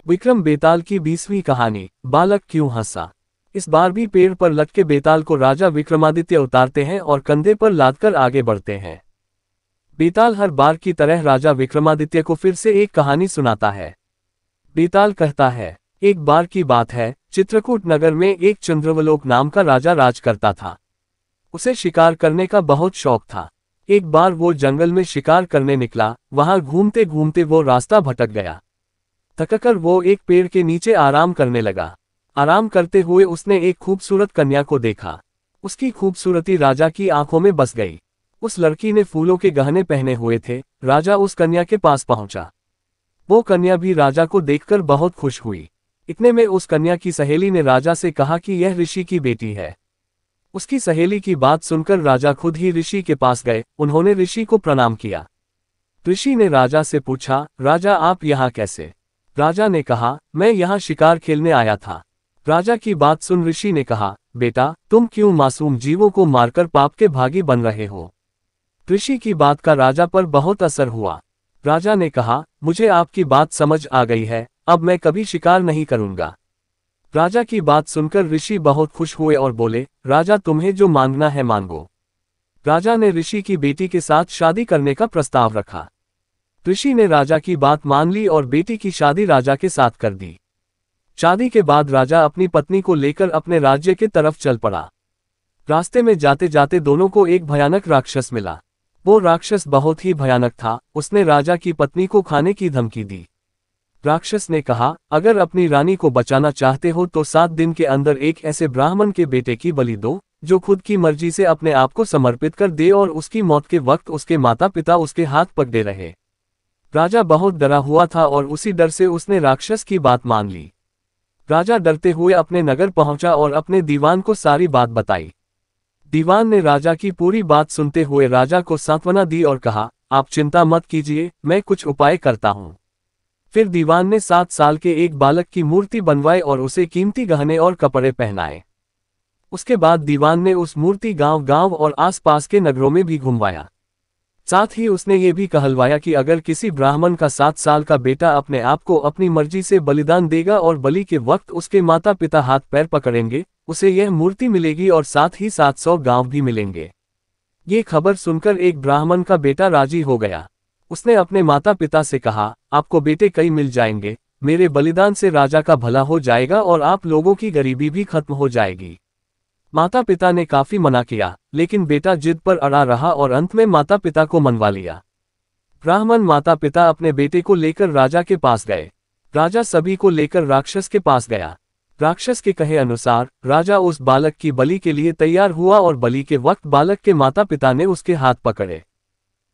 विक्रम बेताल की 20वीं कहानी, बालक क्यों हंसा। इस बार भी पेड़ पर लटके बेताल को राजा विक्रमादित्य उतारते हैं और कंधे पर लादकर आगे बढ़ते हैं। बेताल हर बार की तरह राजा विक्रमादित्य को फिर से एक कहानी सुनाता है। बेताल कहता है, एक बार की बात है, चित्रकूट नगर में एक चंद्रवलोक नाम का राजा राज करता था। उसे शिकार करने का बहुत शौक था। एक बार वो जंगल में शिकार करने निकला, वहां घूमते घूमते वो रास्ता भटक गया। थककर वो एक पेड़ के नीचे आराम करने लगा। आराम करते हुए उसने एक खूबसूरत कन्या को देखा। उसकी खूबसूरती राजा की आंखों में बस गई। उस लड़की ने फूलों के गहने पहने हुए थे। राजा उस कन्या के पास पहुंचा। वो कन्या भी राजा को देखकर बहुत खुश हुई। इतने में उस कन्या की सहेली ने राजा से कहा कि यह ऋषि की बेटी है। उसकी सहेली की बात सुनकर राजा खुद ही ऋषि के पास गए। उन्होंने ऋषि को प्रणाम किया। ऋषि ने राजा से पूछा, राजा आप यहाँ कैसे। राजा ने कहा, मैं यहाँ शिकार खेलने आया था। राजा की बात सुन ऋषि ने कहा, बेटा तुम क्यों मासूम जीवों को मारकर पाप के भागी बन रहे हो। ऋषि की बात का राजा पर बहुत असर हुआ। राजा ने कहा, मुझे आपकी बात समझ आ गई है, अब मैं कभी शिकार नहीं करूंगा। राजा की बात सुनकर ऋषि बहुत खुश हुए और बोले, राजा तुम्हें जो मांगना है मांगो। राजा ने ऋषि की बेटी के साथ शादी करने का प्रस्ताव रखा। ऋषि ने राजा की बात मान ली और बेटी की शादी राजा के साथ कर दी। शादी के बाद राजा अपनी पत्नी को लेकर अपने राज्य के तरफ चल पड़ा। रास्ते में जाते जाते दोनों को एक भयानक राक्षस मिला। वो राक्षस बहुत ही भयानक था। उसने राजा की पत्नी को खाने की धमकी दी। राक्षस ने कहा, अगर अपनी रानी को बचाना चाहते हो तो 7 दिन के अंदर एक ऐसे ब्राह्मण के बेटे की बलि दो, जो खुद की मर्जी से अपने आप को समर्पित कर दे और उसकी मौत के वक्त उसके माता पिता उसके हाथ पकड़े रहे। राजा बहुत डरा हुआ था और उसी डर से उसने राक्षस की बात मान ली। राजा डरते हुए अपने नगर पहुंचा और अपने दीवान को सारी बात बताई। दीवान ने राजा की पूरी बात सुनते हुए राजा को सांत्वना दी और कहा, आप चिंता मत कीजिए, मैं कुछ उपाय करता हूं। फिर दीवान ने 7 साल के एक बालक की मूर्ति बनवाई और उसे कीमती गहने और कपड़े पहनाए। उसके बाद दीवान ने उस मूर्ति गांव-गांव और आसपास के नगरों में भी घुमवाया। साथ ही उसने ये भी कहलवाया कि अगर किसी ब्राह्मण का 7 साल का बेटा अपने आप को अपनी मर्जी से बलिदान देगा और बलि के वक्त उसके माता पिता हाथ पैर पकड़ेंगे, उसे यह मूर्ति मिलेगी और साथ ही 700 गांव भी मिलेंगे। ये खबर सुनकर एक ब्राह्मण का बेटा राजी हो गया। उसने अपने माता पिता से कहा, आपको बेटे कई मिल जाएंगे, मेरे बलिदान से राजा का भला हो जाएगा और आप लोगों की गरीबी भी खत्म हो जाएगी। माता पिता ने काफी मना किया, लेकिन बेटा जिद पर अड़ा रहा और अंत में माता पिता को मनवा लिया। ब्राह्मण माता पिता अपने बेटे को लेकर राजा के पास गए। राजा सभी को लेकर राक्षस के पास गया। राक्षस के कहे अनुसार राजा उस बालक की बलि के लिए तैयार हुआ और बलि के वक्त बालक के माता पिता ने उसके हाथ पकड़े।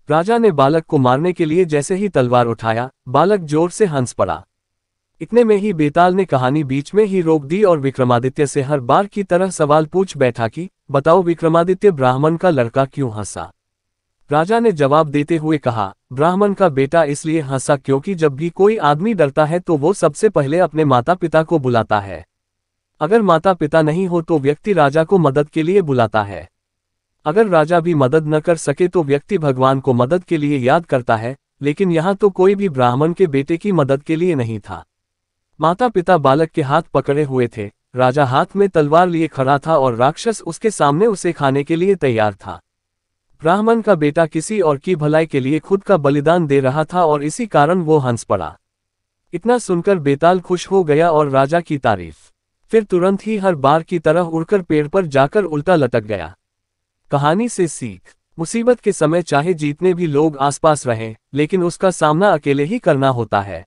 राजा ने बालक को मारने के लिए जैसे ही तलवार उठाया, बालक जोर से हंस पड़ा। इतने में ही बेताल ने कहानी बीच में ही रोक दी और विक्रमादित्य से हर बार की तरह सवाल पूछ बैठा कि बताओ विक्रमादित्य, ब्राह्मण का लड़का क्यों हंसा। राजा ने जवाब देते हुए कहा, ब्राह्मण का बेटा इसलिए हंसा क्योंकि जब भी कोई आदमी डरता है तो वो सबसे पहले अपने माता पिता को बुलाता है। अगर माता पिता नहीं हो तो व्यक्ति राजा को मदद के लिए बुलाता है। अगर राजा भी मदद न कर सके तो व्यक्ति भगवान को मदद के लिए याद करता है, लेकिन यहाँ तो कोई भी ब्राह्मण के बेटे की मदद के लिए नहीं था। माता पिता बालक के हाथ पकड़े हुए थे। राजा हाथ में तलवार लिए खड़ा था और राक्षस उसके सामने उसे खाने के लिए तैयार था। ब्राह्मण का बेटा किसी और की भलाई के लिए खुद का बलिदान दे रहा था और इसी कारण वो हंस पड़ा। इतना सुनकर बेताल खुश हो गया और राजा की तारीफ। फिर तुरंत ही हर बार की तरह उड़कर पेड़ पर जाकर उल्टा लटक गया। कहानी से सीख, मुसीबत के समय चाहे जितने भी लोग आसपास रहें, लेकिन उसका सामना अकेले ही करना होता है।